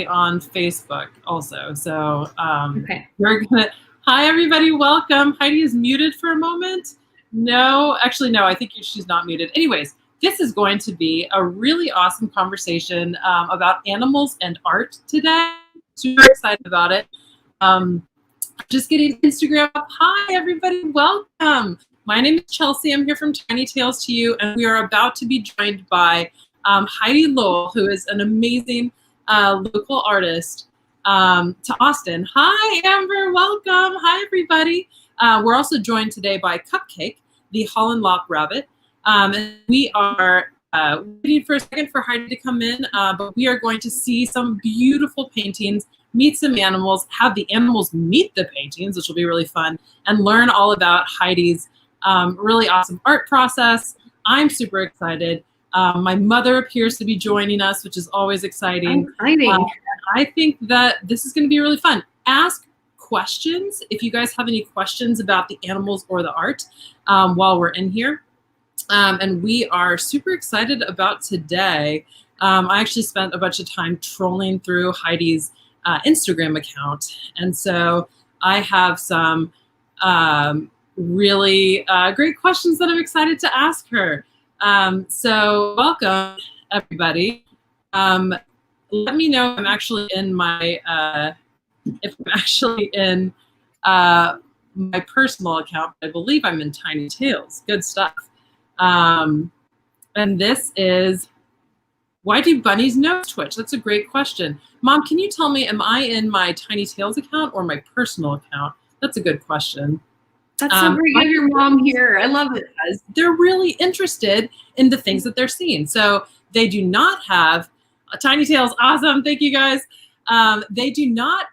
on Facebook also. So Okay. we're gonna. Hi everybody, welcome. Heidi is muted for a moment. No, actually no, I think she's not muted. Anyways, this is going to be a really awesome conversation about animals and art today. Super excited about it. Just getting Instagram up. Hi everybody, welcome. My name is Chelsea. I'm here from Tiny Tales to You, and we are about to be joined by Heidi Lowell, who is an amazing local artist to Austin. Hi, Amber. Welcome. Hi, everybody. We're also joined today by Cupcake, the Holland Lop rabbit. And we are waiting for a second for Heidi to come in, but we are going to see some beautiful paintings, meet some animals, have the animals meet the paintings, which will be really fun, and learn all about Heidi's really awesome art process. I'm super excited. My mother appears to be joining us, which is always exciting. I think that this is going to be really fun. Ask questions if you guys have any questions about the animals or the art while we're in here. And we are super excited about today. I actually spent a bunch of time trolling through Heidi's Instagram account. And so I have some really great questions that I'm excited to ask her. So welcome, everybody. Let me know if I'm actually in my my personal account. I believe I'm in Tiny Tales. Good stuff. And this is, why do bunnies nose twitch? That's a great question. Mom, can you tell me, am I in my Tiny Tales account or my personal account? That's a good question. That's so great to have your mom here. I love it. They're really interested in the things that they're seeing. So they do not have Tiny Tales. Awesome. Thank you, guys. They do not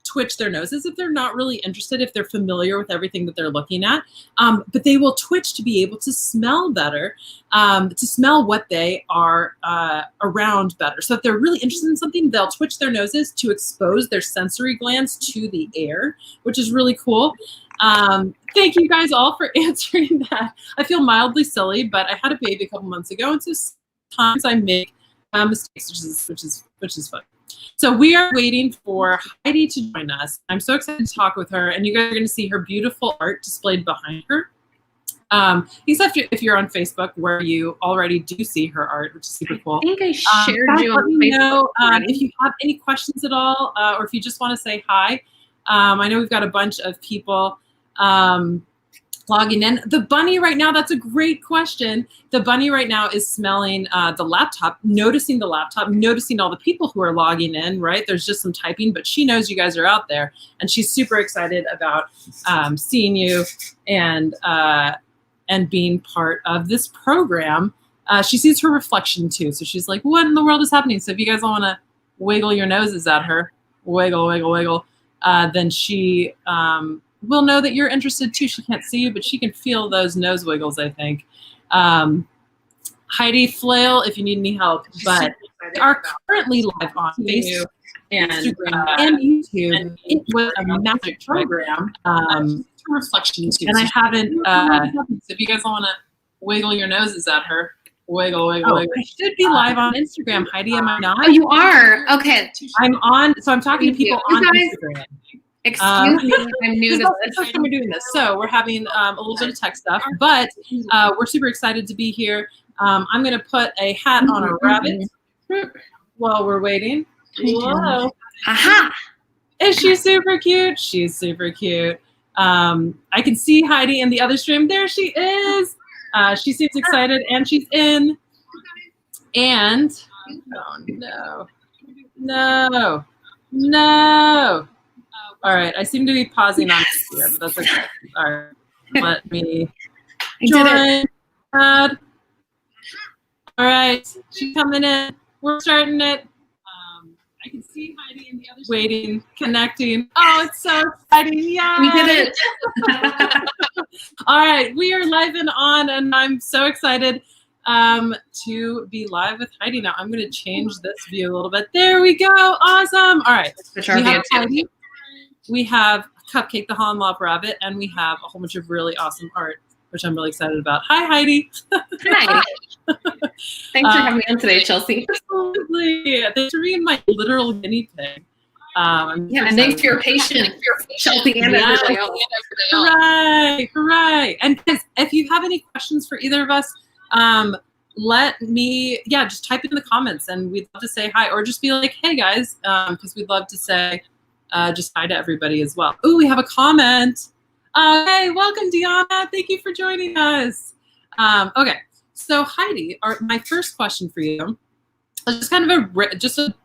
twitch their noses if they're not really interested, if they're familiar with everything that they're looking at. But they will twitch to be able to smell better, to smell what they are around better. So if they're really interested in something, they'll twitch their noses to expose their sensory glands to the air, which is really cool. Thank you guys all for answering that. I feel mildly silly, but I had a baby a couple months ago, and so sometimes I make mistakes, which is fun. So we are waiting for Heidi to join us. I'm so excited to talk with her, and you guys are going to see her beautiful art displayed behind her. Except if you're on Facebook, where you already do see her art, which is super cool. I think I shared you on Facebook. If you have any questions at all, or if you just want to say hi. I know we've got a bunch of people logging in. The bunny right now, that's a great question. The bunny right now is smelling the laptop, noticing all the people who are logging in, right? There's just some typing, but she knows you guys are out there, and she's super excited about seeing you and being part of this program. She sees her reflection too, so she's like, what in the world is happening? So if you guys all want to wiggle your noses at her, wiggle, wiggle, wiggle, then she will know that you're interested too. She can't see you, but she can feel those nose wiggles, I think. Heidi, flail if you need any help. But we are currently live on Facebook and YouTube. It was a magic program. Reflection too. And I haven't, so if you guys want to wiggle your noses at her, wiggle, wiggle, wiggle. I should be live on Instagram. Heidi, am I not? Oh, you are? Okay. I'm on, so I'm talking to people on Instagram. Excuse me, I'm new to this. First time we're doing this, so we're having a little bit of tech stuff, but we're super excited to be here. I'm going to put a hat on a rabbit while we're waiting. Whoa! Aha! Is she super cute? She's super cute. I can see Heidi in the other stream. There she is. She seems excited, and she's in. And oh no. All right, I seem to be pausing on this here, but that's okay. All right, let me join. All right, she's coming in. We're starting it. I can see Heidi in the other waiting, connecting. Oh, it's so exciting! Yeah, we did it. All right, we are live and on, and I'm so excited to be live with Heidi now. I'm going to change this view a little bit. There we go. Awesome. All right, we have Heidi. We have Cupcake, the Holland Lop rabbit, and we have a whole bunch of really awesome art which I'm really excited about. Hi, Heidi. Hi. Thanks for having me on today, Chelsea. Absolutely. Thanks for being my literal guinea pig. And thanks for your patience, Chelsea, and everybody else. Hooray. And guys, if you have any questions for either of us, let me, just type it in the comments, and we'd love to say hi, or just be like, hey guys, because we'd love to say just hi to everybody as well. Oh, we have a comment. Hey, welcome, Deanna. Thank you for joining us. Okay, so Heidi, my first question for you is just kind of a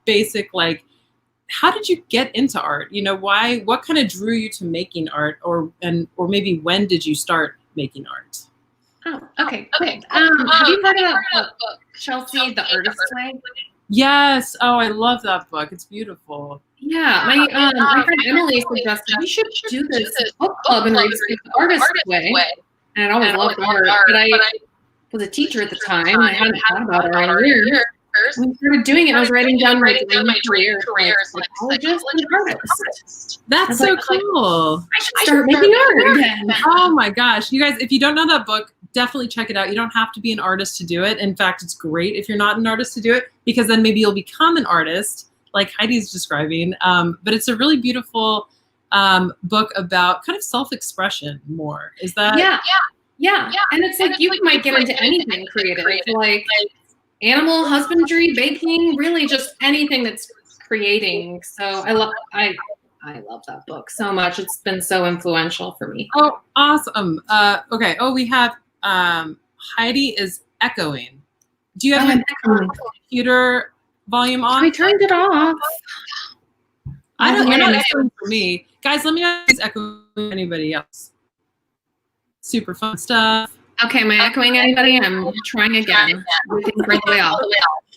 basic, like, how did you get into art? You know, what kind of drew you to making art, or maybe when did you start making art? Oh, okay. Have you heard of that book, Chelsea, The Artist's Way? Yes. Oh, I love that book. It's beautiful. Yeah, my friend Emily suggested we should do this book club and read The Artist's Way. And I'd always loved art, but I was a teacher at the time, and I hadn't thought about art in years. When I started doing it, I was writing down my dream career as a psychologist and artist. That's so cool. I should start making art again. Oh my gosh. You guys, if you don't know that book, definitely check it out. You don't have to be an artist to do it. In fact, it's great if you're not an artist to do it, because then maybe you'll become an artist, like Heidi's describing. But it's a really beautiful book about kind of self-expression more. Is that? Yeah. And it's like you might get into anything creative, like animal husbandry, baking, really just anything that's creating. So I love that book so much. It's been so influential for me. Oh, awesome. Okay. Oh, we have Heidi is echoing. Do you have a computer volume on? I turned it off. You're not echoing for me. Guys, let me know if it's echoing for anybody else. Super fun stuff. Okay, am I echoing anybody? I'm trying again.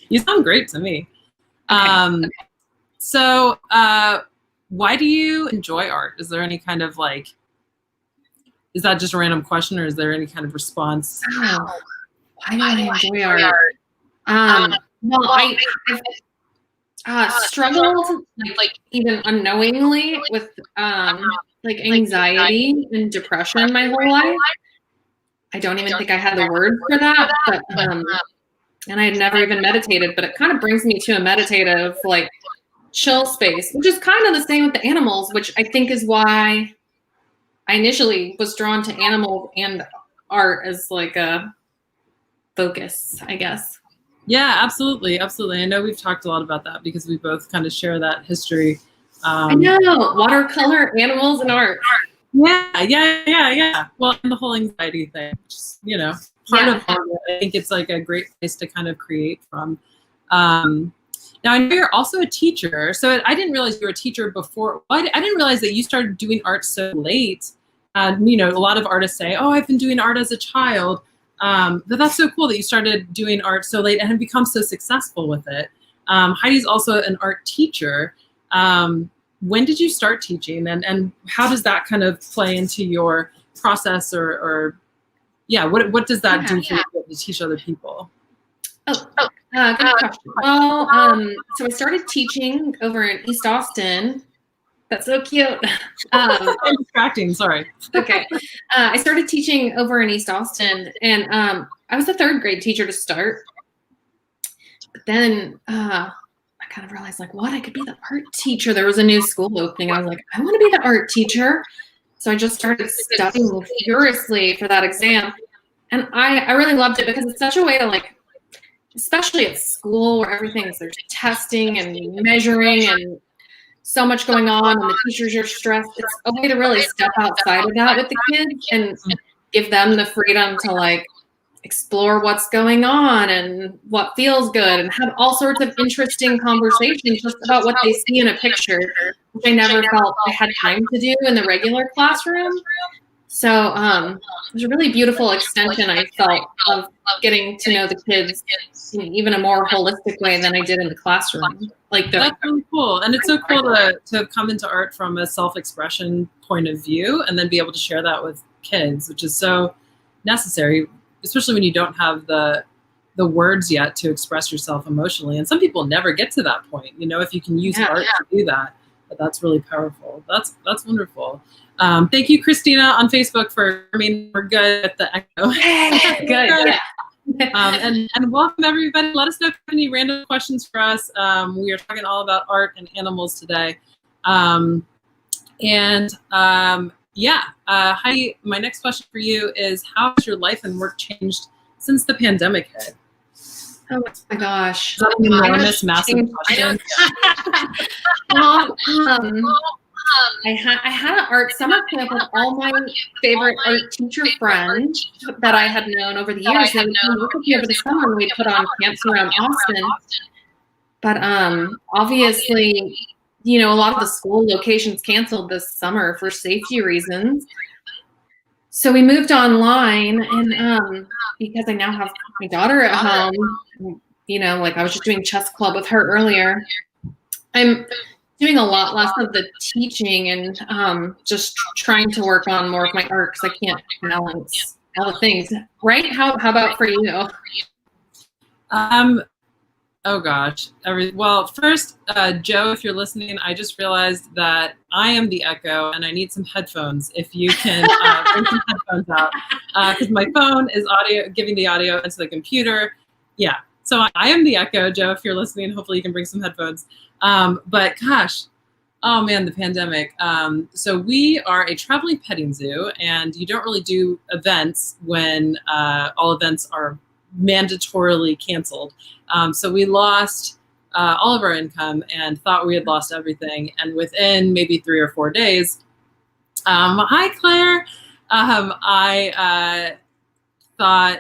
You sound great to me. Okay. So why do you enjoy art? Is there any kind of is that just a random question, or is there any kind of response? Oh, why do I enjoy art? Well, I've struggled even unknowingly with anxiety and depression my whole life. I don't even think I had the word for that, but and I had never even meditated, but it kind of brings me to a meditative, chill space, which is kind of the same with the animals, which I think is why I initially was drawn to animals and art as a focus, I guess. Yeah, absolutely. I know we've talked a lot about that because we both kind of share that history. I know, watercolor, animals, and art. Yeah. Well, and the whole anxiety thing, just, part of it. I think it's a great place to kind of create from. Now, I know you're also a teacher, so I didn't realize you were a teacher before. I didn't realize that you started doing art so late. A lot of artists say, "Oh, I've been doing art as a child," but that's so cool that you started doing art so late and have become so successful with it. Heidi's also an art teacher. When did you start teaching, and how does that kind of play into your process, what does that do for you to teach other people? Good question. Well, so I started teaching over in East Austin. That's so cute. I'm distracting, sorry. Okay. I started teaching over in East Austin, and I was a third grade teacher to start. But then I kind of realized, I could be the art teacher. There was a new school opening. I was like, I want to be the art teacher. So I just started studying furiously for that exam. And I really loved it because it's such a way to especially at school where there's testing and measuring and so much going on and the teachers are stressed. It's a way to really step outside of that with the kids and give them the freedom to explore what's going on and what feels good and have all sorts of interesting conversations just about what they see in a picture, which I never felt I had time to do in the regular classroom. So it was a really beautiful extension, I felt, of getting to know the kids in even a more holistic way than I did in the classroom. That's really cool. And it's so cool to come into art from a self-expression point of view and then be able to share that with kids, which is so necessary, especially when you don't have the words yet to express yourself emotionally. And some people never get to that point, if you can use art to do that. but that's really powerful. That's wonderful. Thank you, Christina, on Facebook we're good at the echo. Good. Yeah. And welcome everybody. Let us know if you have any random questions for us. We are talking all about art and animals today. Heidi, my next question for you is, how has your life and work changed since the pandemic hit? Oh my gosh. Is that an enormous, massive question? Well, I had an art summer camp with all my favorite art teacher friends that I had known over the years. They would come work with me over the summer, and we put on camps around Austin. But obviously, a lot of the school locations canceled this summer for safety reasons. So we moved online, and because I now have my daughter at home, I was just doing chess club with her earlier. I'm doing a lot less of the teaching and just trying to work on more of my art because I can't balance all the things. Right? How about for you? Oh gosh. Well, first, Joe, if you're listening, I just realized that I am the echo and I need some headphones. If you can bring some headphones out, because my phone is giving the audio into the computer. Yeah. So I am the echo, Joe, if you're listening. Hopefully you can bring some headphones. But gosh, oh man, the pandemic. So we are a traveling petting zoo, and you don't really do events when all events are mandatorily canceled. So we lost all of our income and thought we had lost everything. And within maybe 3 or 4 days, hi Claire, I thought,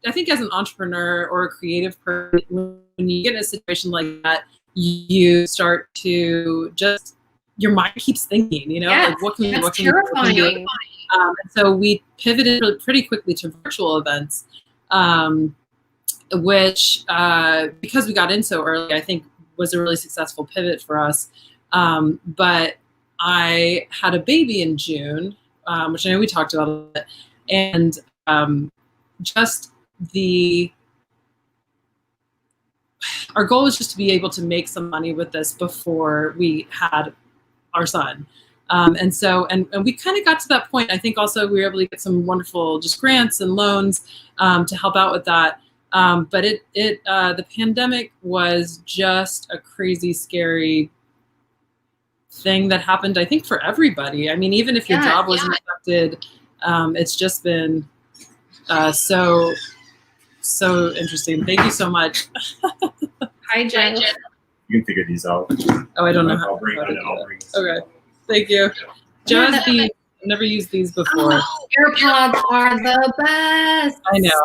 I think as an entrepreneur or a creative person, when you get in a situation like that, you start to your mind keeps thinking, yes, like what can we do? So we pivoted pretty quickly to virtual events. Which, because we got in so early, I think was a really successful pivot for us. But I had a baby in June, which I know we talked about it, and our goal was just to be able to make some money with this before we had our son. And we kind of got to that point. I think also we were able to get some wonderful just grants and loans to help out with that. But the pandemic was just a crazy, scary thing that happened, I think, for everybody. I mean, even if your job wasn't affected, it's just been so interesting. Thank you so much. Hi, Jen. You can figure these out. Oh, I don't know I'll bring. Okay, thank you. Joe has these. I've never used these before. Oh, AirPods are the best. I know.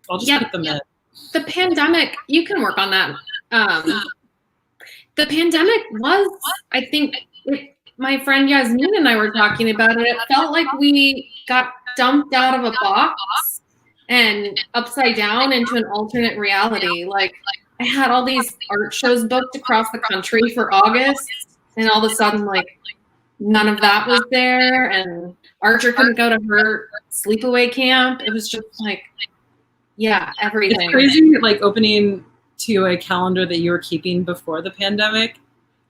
I'll just put them in. The pandemic, you can work on that. The pandemic was, I think, my friend Yasmin and I were talking about it. It felt like we got dumped out of a box and upside down into an alternate reality. Like, I had all these art shows booked across the country for August, and all of a sudden, like, none of that was there, and Archer couldn't go to her sleepaway camp. It was just like, everything. It's crazy, like opening to a calendar that you were keeping before the pandemic.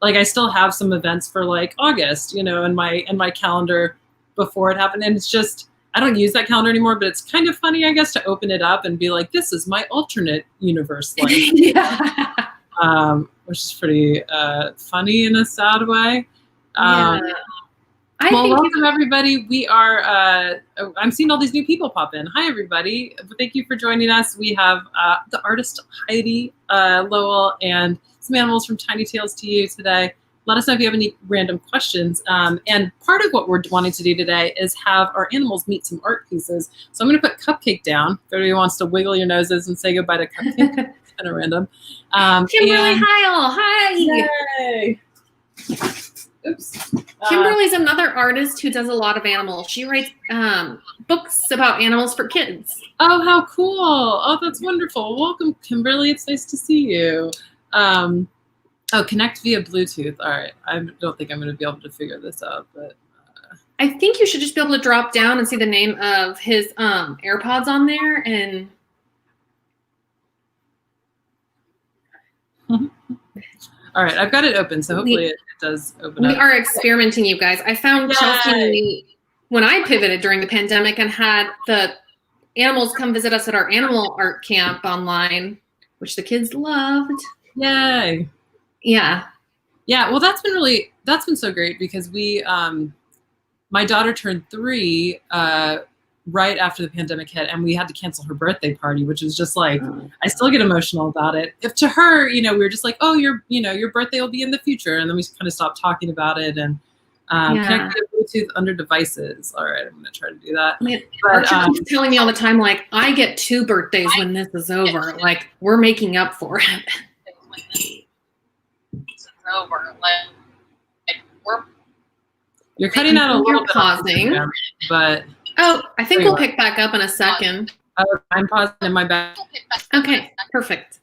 Like I still have some events for like August, in my calendar before it happened, and it's just I don't use that calendar anymore. But it's kind of funny, I guess, to open it up and be like, this is my alternate universe life, which is pretty funny in a sad way. Welcome everybody. We are, I'm seeing all these new people pop in. Hi everybody. Thank you for joining us. We have the artist Heidi Lowell and some animals from Tiny Tales to You today. Let us know if you have any random questions. And part of what we're wanting to do today is have our animals meet some art pieces. So I'm going to put Cupcake down. If anybody wants to wiggle your noses and say goodbye to Cupcake, kind of random. Kimberly Heil, hi! Yay! Oops. Kimberly's another artist who does a lot of animals. She writes books about animals for kids. Oh, how cool. Oh, that's wonderful. Welcome, Kimberly. It's nice to see you. Connect via Bluetooth. All right. I don't think I'm going to be able to figure this out, but I think you should just be able to drop down and see the name of his AirPods on there. And All right, I've got it open, so hopefully it does open up. We are experimenting, you guys. I found Chelsea when I pivoted during the pandemic and had the animals come visit us at our animal art camp online, which the kids loved. Yay. Yeah. Yeah, well, that's been so great because my daughter turned 3 right after the pandemic hit, and we had to cancel her birthday party, which was just like, I still get emotional about it. If to her, we were just like, oh, your birthday will be in the future. And then we kind of stopped talking about it and connect via Bluetooth under devices. All right, I'm going to try to do that. Archer keeps telling me all the time, like, I get 2 birthdays when this is over. Like, we're making up for it. You're cutting out a little bit. Pausing. But I think we'll pick back up in a second. I'm pausing in my back. Okay, perfect.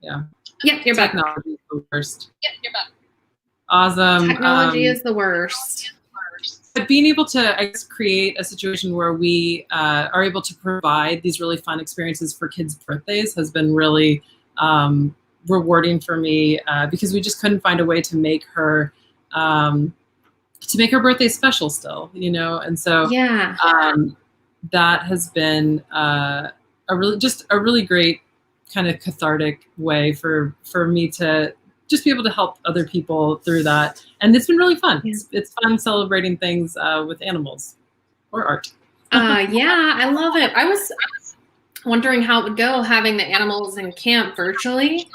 Yeah. Yep, you're back. Technology is the worst. Yep, you're back. Awesome. Technology is the worst. But being able to, I guess, create a situation where we are able to provide these really fun experiences for kids' birthdays has been really rewarding for me because we just couldn't find a way to make her birthday special still, and so that has been a really great kind of cathartic way for me to just be able to help other people through that, and it's been really fun. Yeah. It's fun celebrating things with animals or art. Yeah, I love it. I was wondering how it would go having the animals in camp virtually.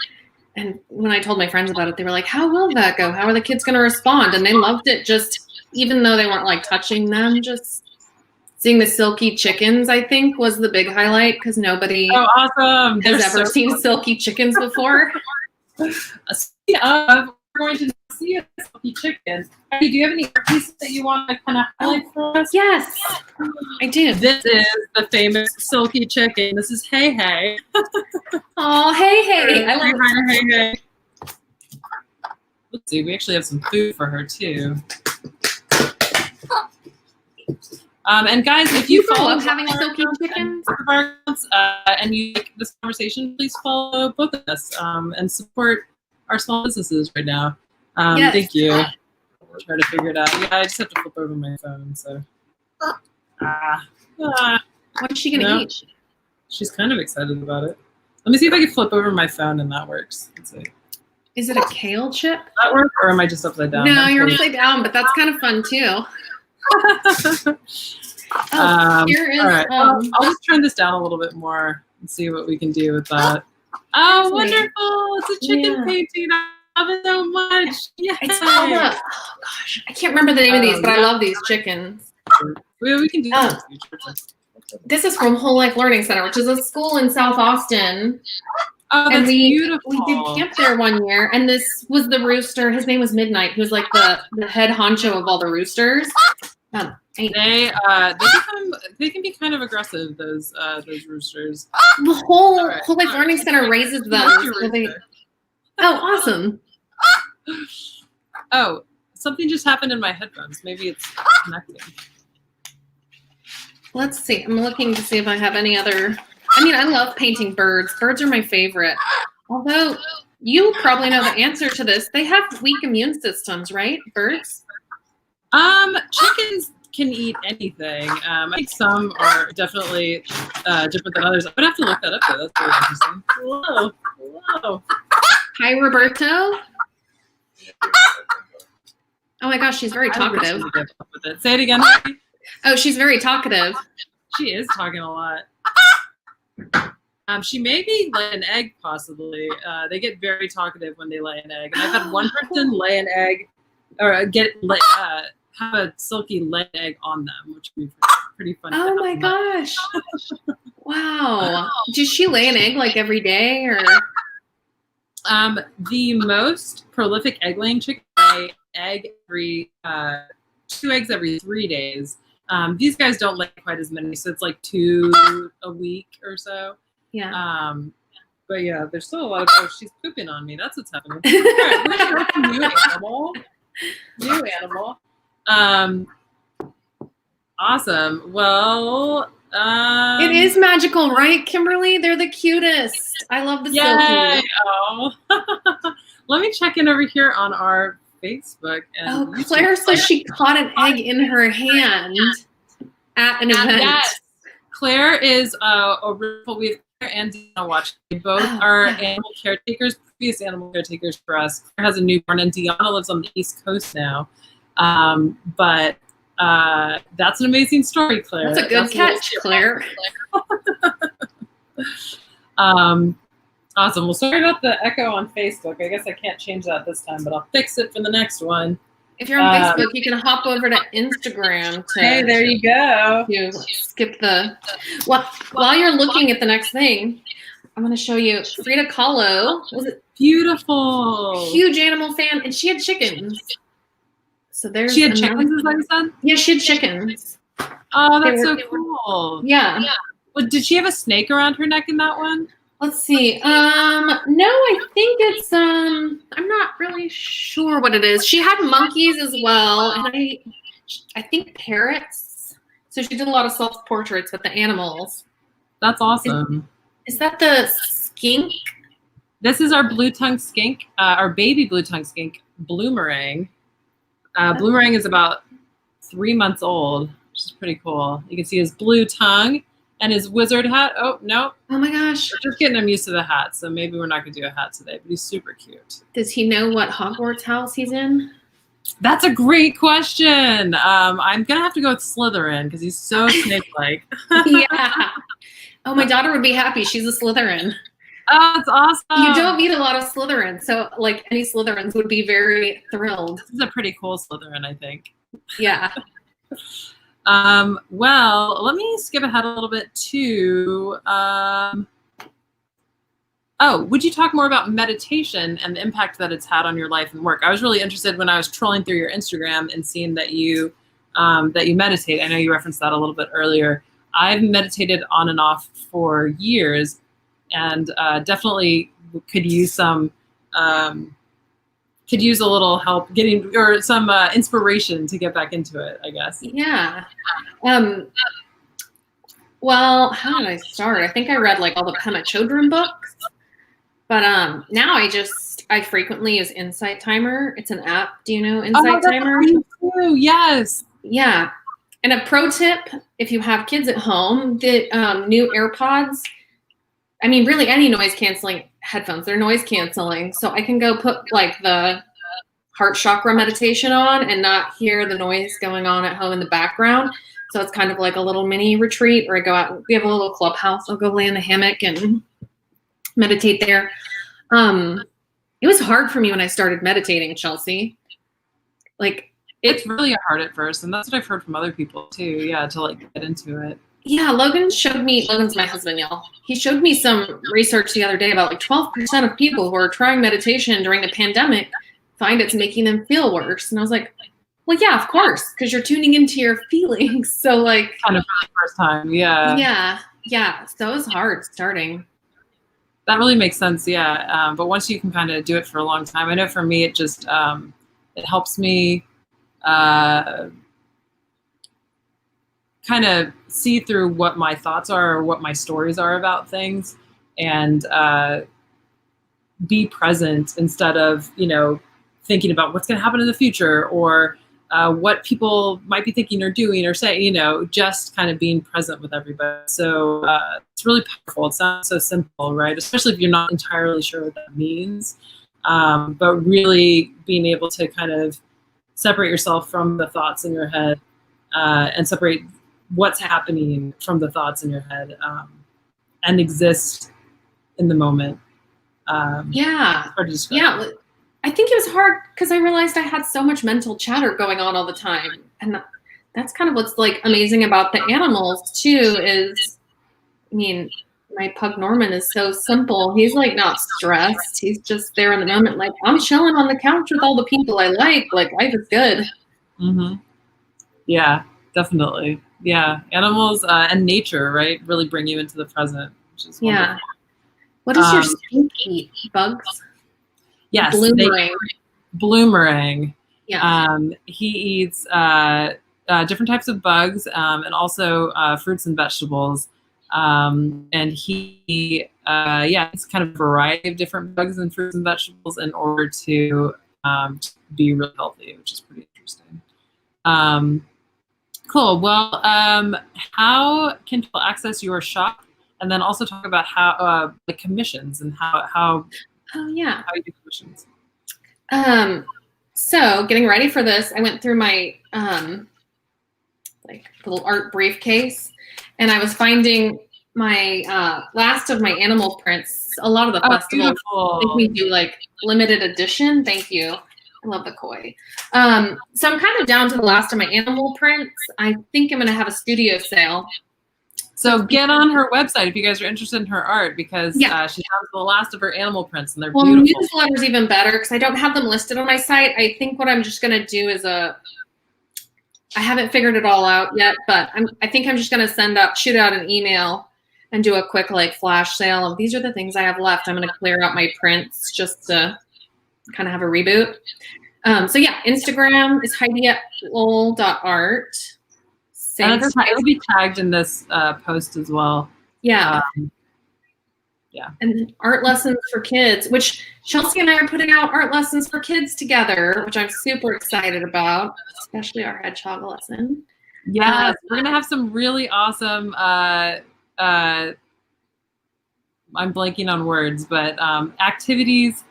And when I told my friends about it, they were like, how will that go? How are the kids going to respond? And they loved it, just even though they weren't like touching them, just seeing the silky chickens, I think, was the big highlight because nobody awesome. has ever seen silky chickens before. We're going to see a silky chicken. Heidi, do you have any pieces that you want to kind of highlight for us? Yes, I do. This is the famous silky chicken. This is Hey Hey. Oh, Hey Hey. I like Hey Hey. Let's see. We actually have some food for her too. And guys, if you follow having silky chickens and you like this conversation, please follow both of us and support our small businesses right now. Yes. Thank you. I'll try to figure it out. Yeah, I just have to flip over my phone. So. What is she gonna eat? She's kind of excited about it. Let me see if I can flip over my phone and that works. Let's see. Is it a kale chip? That work, or am I just upside down? No, you're upside down, but that's kind of fun too. Here is. All right. I'll just turn this down a little bit more and see what we can do with that. Oh, wonderful! It's a chicken painting. I love it so much. Yeah. It's called oh gosh, I can't remember the name of these, but I love these chickens. We can do that in the future. This is from Whole Life Learning Center, which is a school in South Austin. Oh, that's beautiful. We did camp there one year, and this was the rooster. His name was Midnight. He was like the head honcho of all the roosters. They can be kind of aggressive. Those roosters. The whole Life Learning Center raises them. Oh, awesome! Oh, something just happened in my headphones. Maybe it's connecting. Let's see. I'm looking to see if I have any other. I mean, I love painting birds. Birds are my favorite. Although you probably know the answer to this. They have weak immune systems, right? Birds. Chickens can eat anything. I think some are definitely different than others. I'm gonna have to look that up though. That's really interesting. Hello. Hi, Roberto. Oh my gosh, she's very talkative. Say it again. Oh, she's very talkative. She is talking a lot. She may be lay an egg, possibly. They get very talkative when they lay an egg. And I've had one person lay an egg, or have a silky lay egg on them, which would be pretty funny. Oh my gosh! Wow. Does she lay an egg like every day, or? The most prolific egg-laying chicken lay egg every 2 eggs every 3 days. These guys don't lay quite as many, so it's like 2 a week or so. Yeah. But yeah, there's still a lot of. Oh, she's pooping on me. That's what's happening. All right, we're gonna go to new animal. Awesome. Well. It is magical, right, Kimberly? They're the cutest. I love the silky. Oh. Let me check in over here on our Facebook. And Oh, Claire says she caught an egg in her hand at an event. Yes. Claire is a real, we have Claire and Deanna watching. They both are animal caretakers, previous animal caretakers for us. Claire has a newborn, and Deanna lives on the East Coast now. But that's an amazing story, Claire. That's a good catch, Claire. Awesome. Well, sorry about the echo on Facebook. I guess I can't change that this time, but I'll fix it for the next one. If you're on Facebook, you can hop over to Instagram. Hey, there you go. You skip the. While you're looking at the next thing, I'm going to show you Frida Kahlo. Was it beautiful? Huge animal fan, and she had chickens. So there's. She had chickens, is that you said? Yeah, she had chickens. Oh, that's so cool. Yeah. Well, did she have a snake around her neck in that one? Let's see. No, I think it's I'm not really sure what it is. She had monkeys as well, and I think parrots. So she did a lot of self-portraits with the animals. That's awesome. Is that the skink? This is our blue-tongued skink, our baby blue-tongued skink, Bloomerang. Bloomerang is about 3 months old, which is pretty cool. You can see his blue tongue and his wizard hat. Oh, no. Oh, my gosh. We're just getting him used to the hat, so maybe we're not going to do a hat today, but he's super cute. Does he know what Hogwarts house he's in? That's a great question. I'm going to have to go with Slytherin because he's so snake-like. Yeah. Oh, my daughter would be happy. She's a Slytherin. Oh, that's awesome. You don't meet a lot of Slytherins, so like any Slytherins would be very thrilled. This is a pretty cool Slytherin, I think. Yeah. Well, let me skip ahead a little bit to, would you talk more about meditation and the impact that it's had on your life and work? I was really interested when I was trolling through your Instagram and seeing that you meditate. I know you referenced that a little bit earlier. I've meditated on and off for years, and definitely could use some, could use a little help getting, or some inspiration to get back into it, I guess. Yeah. Well, how did I start? I think I read like all the Pema Chodron books, but now I frequently use Insight Timer. It's an app. Do you know Insight Timer? Me too. Yes. Yeah. And a pro tip, if you have kids at home, the new AirPods, I mean, really any noise canceling headphones, they're noise canceling. So I can go put like the heart chakra meditation on and not hear the noise going on at home in the background. So it's kind of like a little mini retreat, or I go out, we have a little clubhouse. I'll go lay in the hammock and meditate there. It was hard for me when I started meditating, Chelsea. Like, it's really hard at first, and that's what I've heard from other people too. Yeah, to like get into it. Yeah, Logan's my husband, y'all. He showed me some research the other day about like 12% of people who are trying meditation during the pandemic find it's making them feel worse. And I was like, well, yeah, of course, because you're tuning into your feelings. So like, kind of for the first time, yeah. Yeah. So it was hard starting. That really makes sense, yeah. But once you can kind of do it for a long time, I know for me, it just it helps me kind of see through what my thoughts are or what my stories are about things, and be present instead of, thinking about what's going to happen in the future, or what people might be thinking or doing or saying, just kind of being present with everybody. So it's really powerful. It sounds so simple, right? Especially if you're not entirely sure what that means. But really being able to kind of separate yourself from the thoughts in your head, and separate what's happening from the thoughts in your head, and exist in the moment. Yeah. Hard to describe. Yeah. I think it was hard because I realized I had so much mental chatter going on all the time. And that's kind of what's like amazing about the animals too is, I mean, my pug Norman is so simple. He's like not stressed. He's just there in the moment. Like, I'm chilling on the couch with all the people I like life is good. Mm-hmm. Yeah, definitely. Yeah. Animals and nature, right, really bring you into the present, which is wonderful. Yeah. What does your skink eat? Bugs? Yes. Bloomerang. Yeah. He eats different types of bugs, and also fruits and vegetables. And he yeah, it's kind of a variety of different bugs and fruits and vegetables in order to be really healthy, which is pretty interesting. Cool. Well, how can people access your shop? And then also talk about how the commissions and how you do commissions. So getting ready for this, I went through my like little art briefcase, and I was finding my last of my animal prints. A lot of the festivals think we do like limited edition. Thank you. I love the koi. So I'm kind of down to the last of my animal prints. I think I'm going to have a studio sale. So get on her website if you guys are interested in her art, because she has the last of her animal prints, and they're beautiful. Newsletter's even better because I don't have them listed on my site. I think what I'm just going to do is I haven't figured it all out yet, but I think I'm just going to shoot out an email and do a quick like flash sale of these are the things I have left. I'm going to clear out my prints just to kind of have a reboot. So yeah, Instagram is HeidiLowell.art. It'll be tagged in this post as well. Yeah. Yeah. And then art lessons for kids, which Chelsea and I are putting out art lessons for kids together, which I'm super excited about, especially our hedgehog lesson. Yes, we're going to have some really awesome, I'm blanking on words, but art activities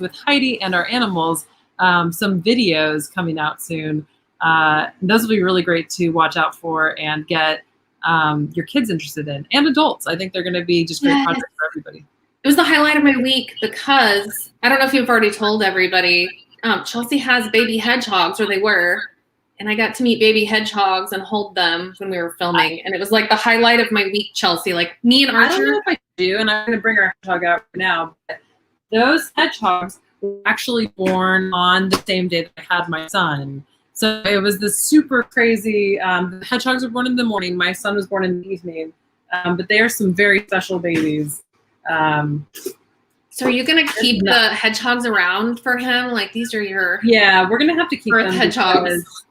with Heidi and our animals, some videos coming out soon. Those will be really great to watch out for and get your kids interested in, and adults. I think they're going to be just great projects for everybody. It was the highlight of my week because I don't know if you've already told everybody, Chelsea has baby hedgehogs, or they were, and I got to meet baby hedgehogs and hold them when we were filming, and it was like the highlight of my week, Chelsea. Like me and Archer. I don't know if I do, and I'm going to bring our hedgehog out right now, but those hedgehogs were actually born on the same day that I had my son. So it was this super crazy, the hedgehogs were born in the morning, my son was born in the evening, but they are some very special babies. So are you going to keep the hedgehogs around for him? Like these are your... Yeah, we're going to have to keep them hedgehogs.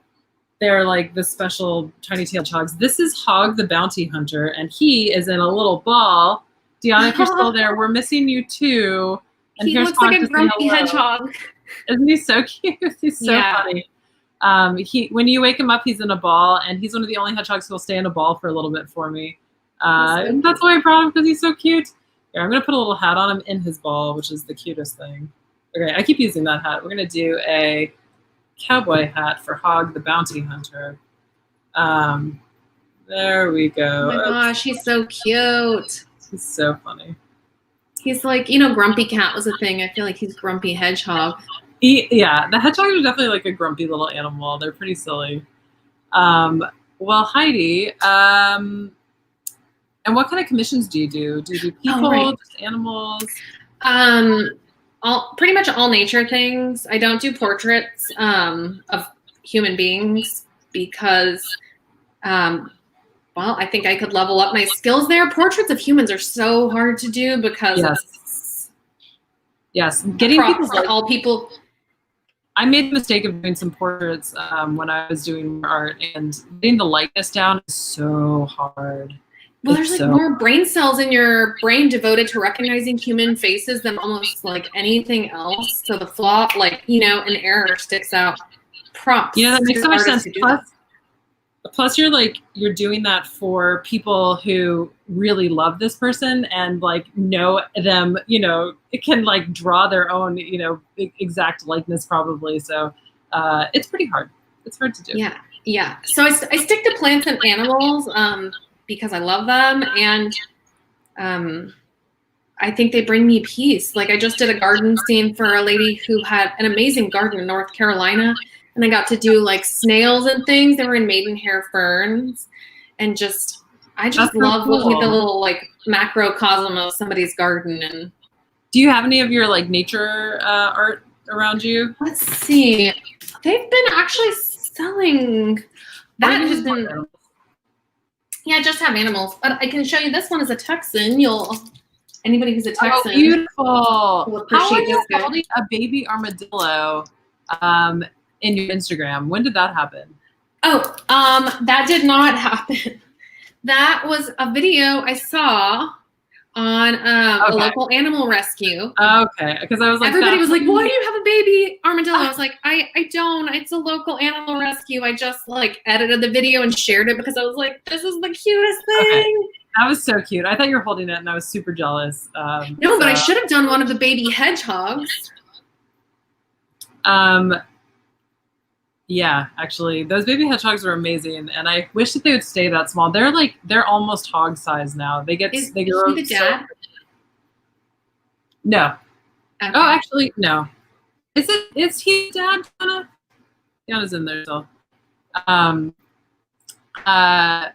They're like the special tiny tail hedgehogs. This is Hog the Bounty Hunter, and he is in a little ball. Deanna, if you're still there, we're missing you too. And he looks like a grumpy hedgehog. Isn't he so cute? He's so funny. When you wake him up, he's in a ball, and he's one of the only hedgehogs who will stay in a ball for a little bit for me. That's why I brought him, because he's so cute. Here, I'm going to put a little hat on him in his ball, which is the cutest thing. Okay, I keep using that hat. We're going to do a cowboy hat for Hog the Bounty Hunter. There we go. Oh my gosh, he's so cute. He's so funny. He's like, Grumpy Cat was a thing. I feel like he's Grumpy Hedgehog. Yeah, the hedgehogs are definitely like a grumpy little animal. They're pretty silly. Well, Heidi, and what kind of commissions do you do? Do you do people, just animals? Pretty much all nature things. I don't do portraits of human beings because, I think I could level up my skills there. Portraits of humans are so hard to do because yes, getting people all people. I made the mistake of doing some portraits when I was doing art, and getting the likeness down is so hard. Well, there's like more brain cells in your brain devoted to recognizing human faces than almost like anything else. So the flaw, an error sticks out. Props. That makes so much sense. Plus, you're doing that for people who really love this person and know them. It can draw their own exact likeness probably. So it's pretty hard. It's hard to do. Yeah. So I stick to plants and animals because I love them, and I think they bring me peace. Like I just did a garden scene for a lady who had an amazing garden in North Carolina. And I got to do snails and things. They were in maidenhair ferns, and I just love looking at the little macrocosm of somebody's garden. And do you have any of your nature art around you? Let's see. They've been actually selling. That has been. Yeah, I just have animals, but I can show you. This one is a Texan. Anybody who's a Texan. Oh, beautiful! Will appreciate this. How are you holding a baby armadillo? In your Instagram. When did that happen? Oh, that did not happen. That was a video I saw on a Okay. local animal rescue. Okay, because I was like, Everybody was that's- like, why do you have a baby armadillo? I was like, I don't. It's a local animal rescue. I just like edited the video and shared it because I was like, this is the cutest thing. Okay. That was so cute. I thought you were holding it, and I was super jealous. No, but I should have done one of the baby hedgehogs. Yeah, actually, those baby hedgehogs are amazing, and I wish that they would stay that small. They're almost hog size now. They grow. Is he the dad? No. Okay. Oh, actually, no. Is he dad, Donna? Donna's in there still. But I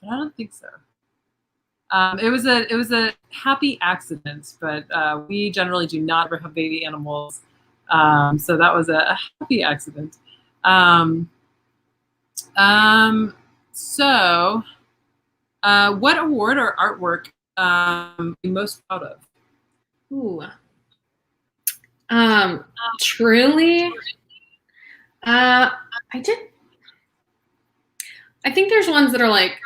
don't think so. It was a happy accident, but we generally do not ever have baby animals. So that was a happy accident. So what award or artwork are you most proud of? Ooh. Truly, I think there's ones that are like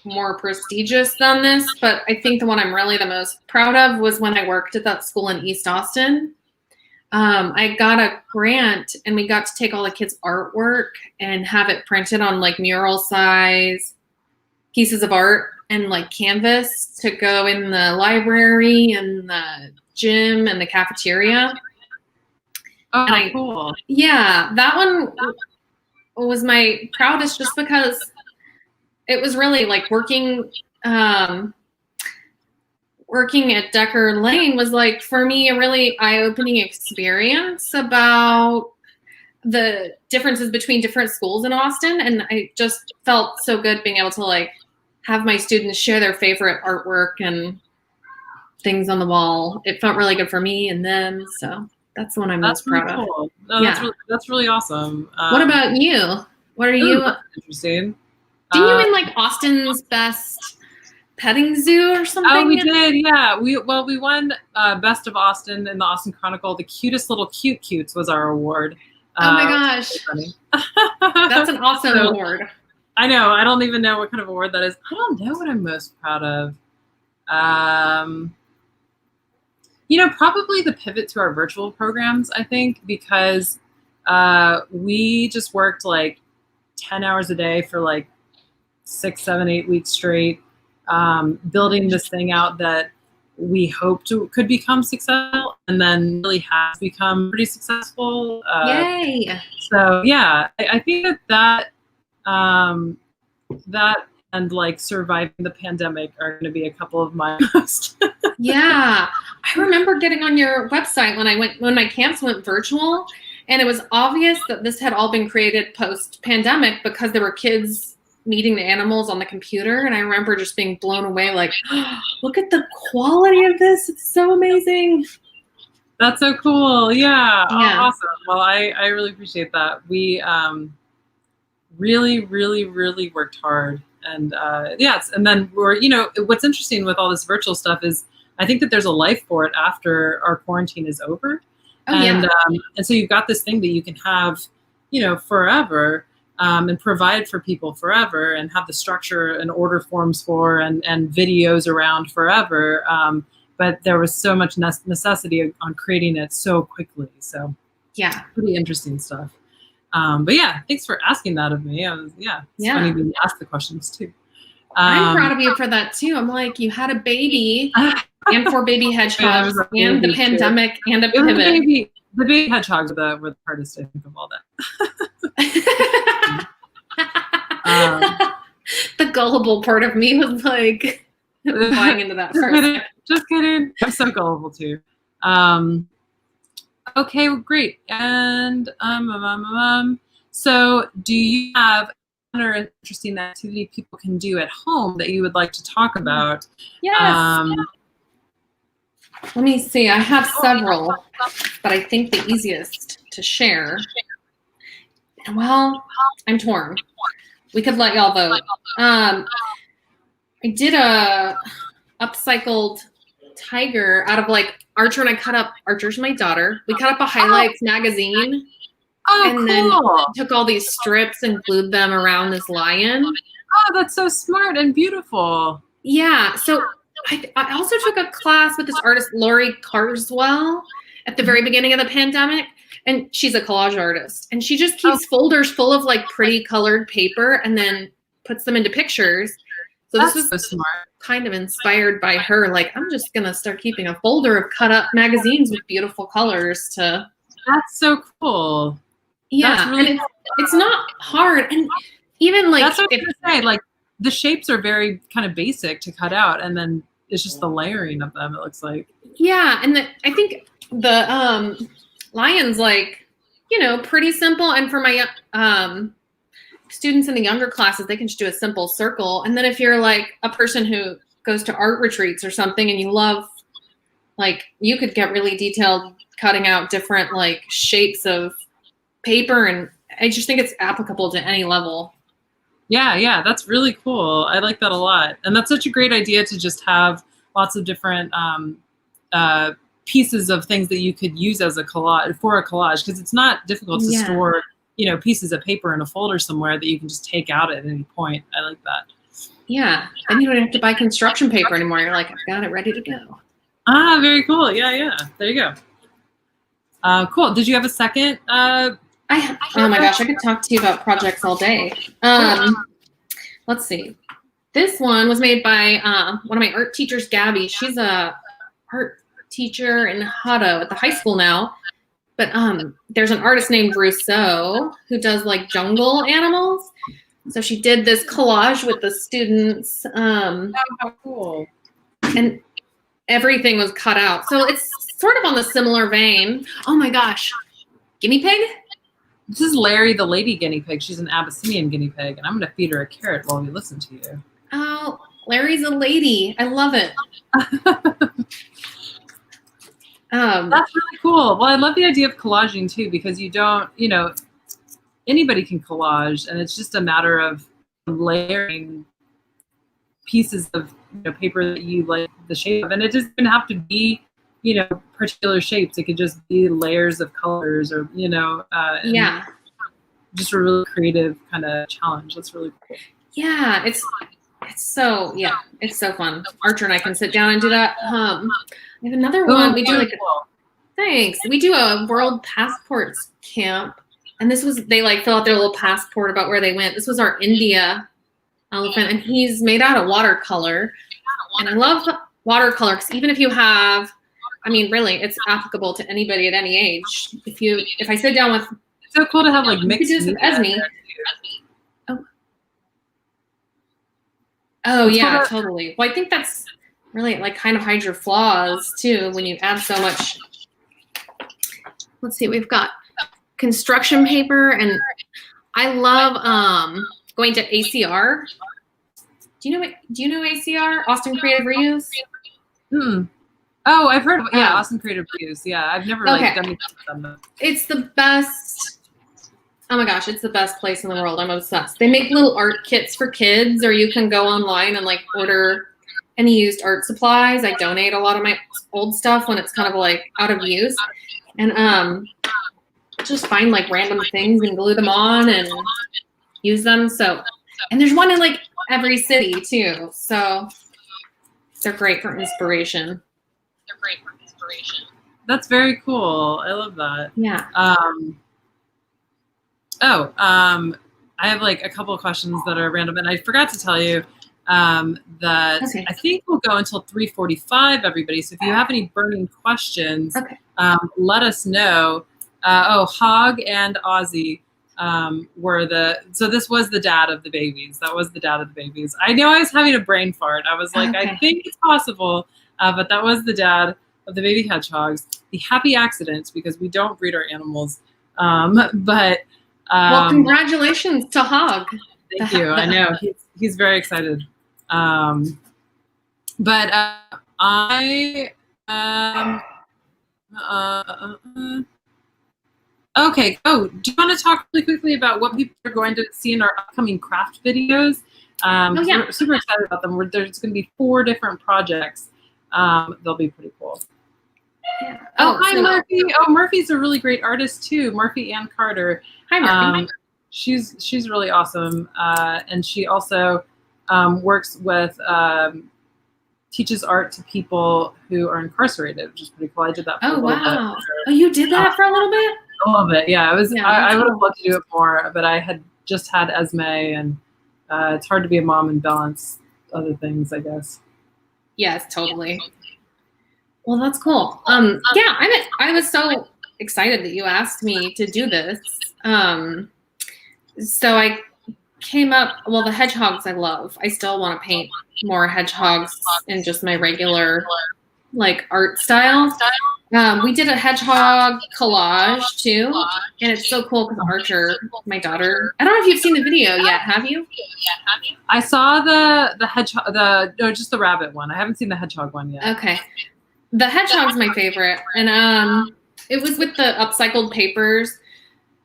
more prestigious than this, but I think the one I'm really the most proud of was when I worked at that school in East Austin. I got a grant and we got to take all the kids' artwork and have it printed on like mural size pieces of art and like canvas to go in the library and the gym and the cafeteria. Oh, And cool. Yeah, that one was my proudest just because it was really like working at Decker Lane was like, for me, a really eye-opening experience about the differences between different schools in Austin. And I just felt so good being able to like have my students share their favorite artwork and things on the wall. It felt really good for me and them. So that's the one I'm most proud of. Cool. No, Yeah. that's really awesome. What about you? What are you? That's interesting. Didn't you win like Austin's best petting zoo or something? Oh, we did. Yeah. We won Best of Austin in the Austin Chronicle. The cutest little cutes was our award. Oh my gosh. Really That's an awesome award. I know. I don't even know what kind of award that is. I don't know what I'm most proud of. Probably the pivot to our virtual programs, I think, because we just worked like 10 hours a day for like 6, 7, 8 weeks straight, building this thing out that we hoped could become successful and then really has become pretty successful. Yay. So yeah, I think that and like surviving the pandemic are going to be a couple of my most. Yeah. I remember getting on your website when my camps went virtual, and it was obvious that this had all been created post-pandemic because there were kids meeting the animals on the computer. And I remember just being blown away, like, oh, look at the quality of this. It's so amazing. That's so cool. Yeah. Yeah. Oh, awesome. Well, I really appreciate that. We really, really, really worked hard. And yes, and then what's interesting with all this virtual stuff is I think that there's a life for it after our quarantine is over. Oh, and yeah. And so you've got this thing that you can have, forever, and provide for people forever, and have the structure and order forms for and videos around forever. But there was so much necessity on creating it so quickly. So yeah, pretty interesting stuff. But yeah, thanks for asking that of me. It's funny when you ask the questions too. I'm proud of you for that too. I'm like, you had a baby and 4 baby hedgehogs and the pandemic and a pivot. The baby hedgehogs were the hardest, I think, of all that. The gullible part of me was like buying into that first. Just kidding. I'm so gullible too. Okay, well, great. And so do you have another interesting activity people can do at home that you would like to talk about? Yes. Let me see. I have several, but I think the easiest to share. Well, I'm torn. We could let y'all vote. I did a upcycled tiger out of like Archer, and I cut up Archer's my daughter. We cut up a highlights magazine. And cool. Then took all these strips and glued them around this lion. Oh, that's so smart and beautiful. Yeah. So I also took a class with this artist, Lori Carswell, at the very beginning of the pandemic. And she's a collage artist. And she just keeps folders full of like pretty colored paper and then puts them into pictures. So this was so smart. kind of inspired by her. Like, I'm just going to start keeping a folder of cut up magazines with beautiful colors to. That's so cool. Yeah. That's really and it's not hard. And even like. That's what I was going to say. Like, the shapes are very kind of basic to cut out. And then it's just the layering of them, it looks like. Yeah. And I think the lion's like, you know, pretty simple. And for my students in the younger classes, they can just do a simple circle. And then if you're like a person who goes to art retreats or something and you love, like, you could get really detailed cutting out different like shapes of paper. And I just think it's applicable to any level. Yeah, that's really cool. I like that a lot. And that's such a great idea to just have lots of different pieces of things that you could use as a collage because it's not difficult to store, you know, pieces of paper in a folder somewhere that you can just take out at any point. I like that. Yeah. Then you don't have to buy construction paper anymore. You're like, I've got it ready to go. Ah, very cool. Yeah. There you go. Cool. Did you have a second? Oh my gosh, I could talk to you about projects all day. Let's see. This one was made by one of my art teachers, Gabby. She's a art teacher in Hutto at the high school now. But there's an artist named Rousseau who does like jungle animals. So she did this collage with the students. How cool. And everything was cut out. So it's sort of on the similar vein. Oh my gosh. Guinea pig? This is Larry, the lady guinea pig. She's an Abyssinian guinea pig, and I'm going to feed her a carrot while we listen to you. Oh, Larry's a lady. I love it. That's really cool. Well, I love the idea of collaging too, because you don't, you know, anybody can collage, and it's just a matter of layering pieces of, you know, paper that you like the shape of, and it doesn't have to be, you know, particular shapes. It could just be layers of colors, or, you know, just a really creative kind of challenge. That's really cool. Yeah, it's so fun. Archer and I can sit down and do that. We have another one. We do like thanks. We do a world passports camp, and this was they like fill out their little passport about where they went. This was our India elephant, and he's made out of watercolor. And I love watercolor because even if you have, I mean, really, it's applicable to anybody at any age. If I sit down with, it's so cool to have like mixed. You could do this with Esme. Oh yeah, totally. Well, I think that's really like kind of hides your flaws too when you add so much. Let's see, we've got construction paper, and I love going to ACR. Do you know ACR? Austin Creative Reuse? Oh, I've heard of Austin Creative Reuse. Yeah, I've never like done anything with them. It's the best. Oh my gosh, it's the best place in the world. I'm obsessed. They make little art kits for kids, or you can go online and like order any used art supplies. I donate a lot of my old stuff when it's kind of like out of use, and just find like random things and glue them on and use them. So, and there's one in like every city too. So they're great for inspiration. That's very cool. I love that. Yeah. I have like a couple of questions that are random, and I forgot to tell you that I think we'll go until 3:45, everybody. So if you have any burning questions, let us know. Hog and Ozzy so this was the dad of the babies. That was the dad of the babies. I know I was having a brain fart. I was like, I think it's possible, but that was the dad of the baby hedgehogs. The happy accident, because we don't breed our animals, well, congratulations to Hog. Thank you. I know he's very excited. Okay. Oh, do you want to talk really quickly about what people are going to see in our upcoming craft videos? We're super excited about them. There's going to be 4 different projects. They'll be pretty cool. Yeah. Hi, Murphy. Murphy's a really great artist too. Murphy Ann Carter. Hi, Murphy. She's really awesome, and she also works with teaches art to people who are incarcerated, which is pretty cool. I did that for a Oh, little bit. wow. Oh, you did that for a little bit? A little bit, yeah. I was. Yeah, I would have cool. loved to do it more, but I had just had Esme, and it's hard to be a mom and balance other things, I guess. Yes, totally. Well, that's cool. Yeah, I was so excited that you asked me to do this. So I came up, well, the hedgehogs I love. I still want to paint more hedgehogs in just my regular like art style. We did a hedgehog collage too, and it's so cool because Archer, my daughter, I don't know if you've seen the video yet, have you? I saw the hedgehog, just the rabbit one. I haven't seen the hedgehog one yet. Okay. The hedgehog's my favorite, and it was with the upcycled papers,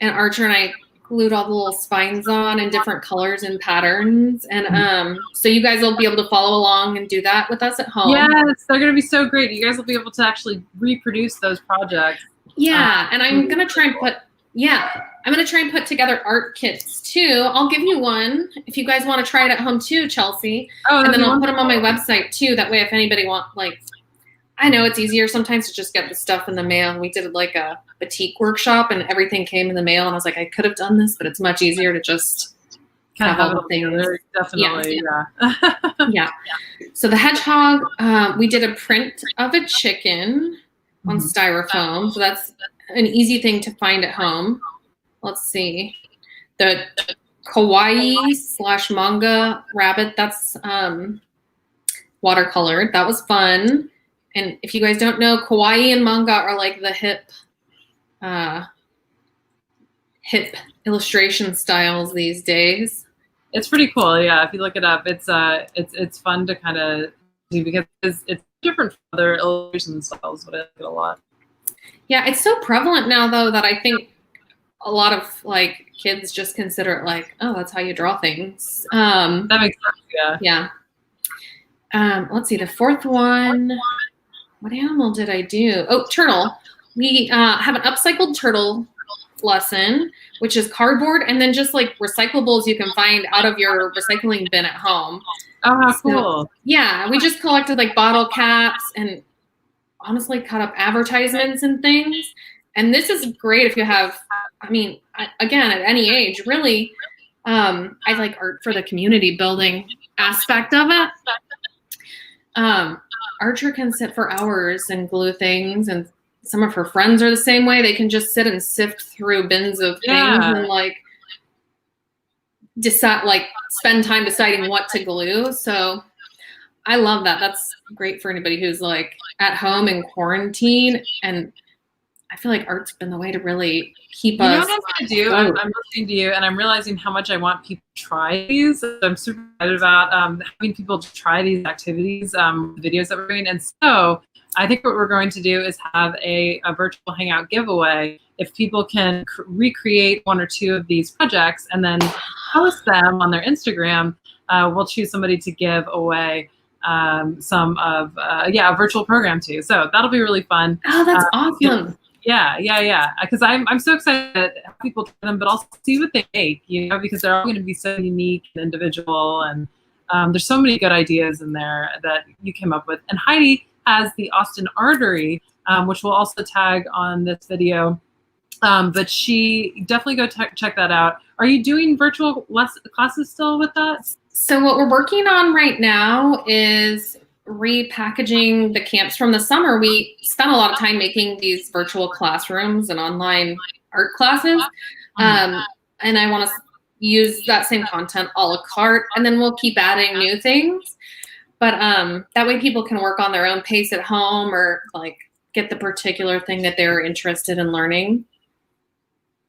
and Archer and I glued all the little spines on in different colors and patterns, and so you guys will be able to follow along and do that with us at home. Yes, they're going to be so great. You guys will be able to actually reproduce those projects. Yeah, and I'm gonna try and put together art kits too. I'll give you one if you guys want to try it at home too, Chelsea. Oh, and then I'll put them on my website too. That way, if anybody wants, like, I know it's easier sometimes to just get the stuff in the mail. We did like a batik workshop, and everything came in the mail, and I was like, I could have done this, but it's much easier to just kind of have have all the things. Definitely, yeah. Yeah. So the hedgehog, we did a print of a chicken on styrofoam. So that's an easy thing to find at home. Let's see. The kawaii/manga rabbit, that's watercolored. That was fun. And if you guys don't know, kawaii and manga are like the hip illustration styles these days. It's pretty cool, yeah. If you look it up, it's fun to kind of do because it's different from other illustration styles, but I like it a lot. Yeah, it's so prevalent now, though, that I think a lot of like kids just consider it like, oh, that's how you draw things. That makes sense, yeah. Yeah. Let's see, the fourth one. What animal did I do? Oh, turtle. We have an upcycled turtle lesson, which is cardboard and then just like recyclables you can find out of your recycling bin at home. Oh, how cool. So, yeah, we just collected like bottle caps and honestly cut up advertisements and things. And this is great if you have, again, at any age, really, I like art for the community building aspect of it. Archer can sit for hours and glue things, and some of her friends are the same way. They can just sit and sift through bins of things and like decide, like spend time deciding what to glue. So I love that. That's great for anybody who's like at home in quarantine. And I feel like art's been the way to really keep us. You know what I'm going to do? I'm listening to you, and I'm realizing how much I want people to try these. I'm super excited about having people try these activities, videos that we're doing. And so I think what we're going to do is have a virtual Hangout giveaway. If people can recreate one or two of these projects and then post them on their Instagram, we'll choose somebody to give away some of a virtual program to. So that'll be really fun. Oh, that's awesome. Yeah. Because I'm so excited to have people try them, but also see what they make, because they're all going to be so unique and individual. And there's so many good ideas in there that you came up with. And Heidi has the Austin Artery, which we'll also tag on this video. But she definitely go check that out. Are you doing virtual classes still with that? So what we're working on right now is repackaging the camps from the summer. We spent a lot of time making these virtual classrooms and online art classes. And I want to use that same content a la carte, and then we'll keep adding new things. But that way people can work on their own pace at home or like get the particular thing that they're interested in learning.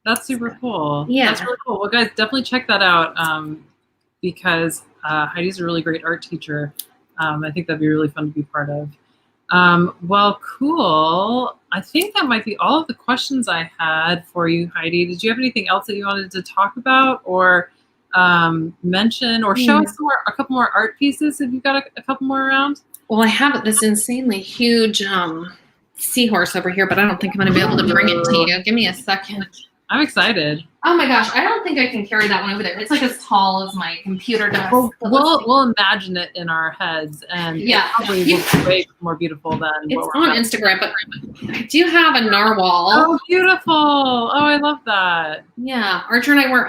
That's super cool. Yeah. That's really cool. Well, guys, definitely check that out because Heidi's a really great art teacher. I think that'd be really fun to be part of. Well, cool. I think that might be all of the questions I had for you, Heidi. Did you have anything else that you wanted to talk about or mention or show us a couple more art pieces if you've got a couple more around? Well, I have this insanely huge seahorse over here, but I don't think I'm going to be able to bring it to you. Give me a second. I'm excited. Oh my gosh, I don't think I can carry that one over there. It's like as tall as my computer desk. We'll imagine it in our heads, and Yeah. it probably will be way more beautiful than It's what we're on Instagram, but I do have a narwhal. Oh, beautiful! Oh, I love that. Yeah, Archer and I were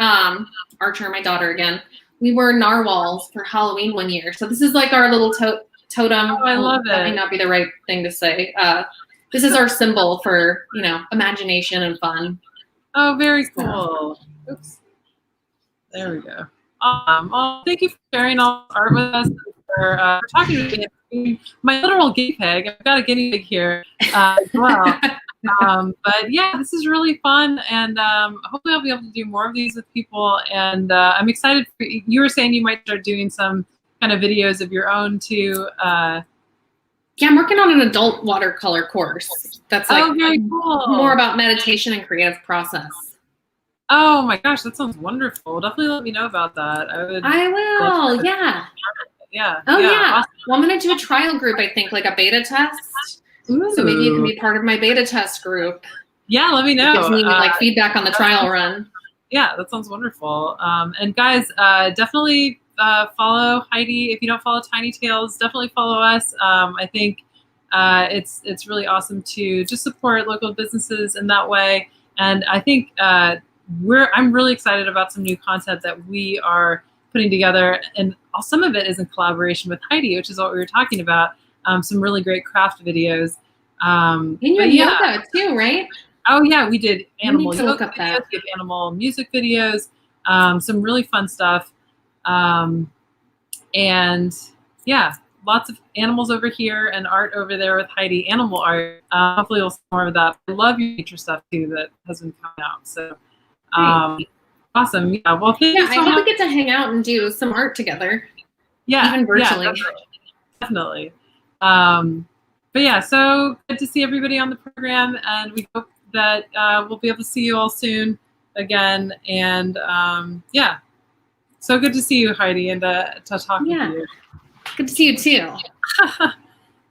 Archer, my daughter again. We were narwhals for Halloween one year. So this is like our little totem. Oh, I love That it. may not be the right thing to say. This is our symbol for, imagination and fun. Oh, very cool. Oops. There we go. Well, thank you for sharing all the art with us and for talking to me. My literal guinea pig. I've got a guinea pig here as well. But yeah, this is really fun, and hopefully I'll be able to do more of these with people. And I'm excited. You were saying you might start doing some kind of videos of your own too. Yeah, I'm working on an adult watercolor course. That's like very cool. More about meditation and creative process. Oh my gosh, that sounds wonderful. Definitely let me know about that. I will. Yeah. Yeah. Oh yeah. Awesome. Well, I'm gonna do a trial group. I think like a beta test. Ooh. So maybe you can be part of my beta test group. Yeah, let me know. It gives me like feedback on the trial run. Yeah, that sounds wonderful. And guys, definitely follow Heidi. If you don't follow Tiny Tales, definitely follow us. I think it's really awesome to just support local businesses in that way. And I think I'm really excited about some new content that we are putting together, and some of it is in collaboration with Heidi, which is what we were talking about. Some really great craft videos. And your yoga too, right? Oh yeah, we did animal yoga videos, we did animal music videos, some really fun stuff, and yeah, lots of animals over here and art over there with Heidi, animal art. Hopefully we'll see more of that. I love your nature stuff too that has been coming out. So awesome. Yeah, well thank you so I hope much. we get to hang out and do some art together. Yeah, even virtually. Yeah, definitely. But yeah, so good to see everybody on the program, and we hope that we'll be able to see you all soon again. And yeah, so good to see you, Heidi, and to talk with you. Good to see you too.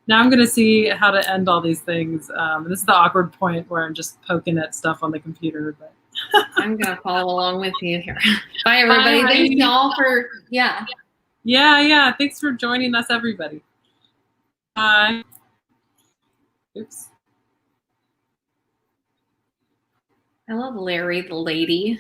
Now I'm going to see how to end all these things. This is the awkward point where I'm just poking at stuff on the computer. But I'm going to follow along with you here. Bye, everybody. Thanks y'all for, Yeah, thanks for joining us, everybody. Bye. Oops. I love Larry the lady.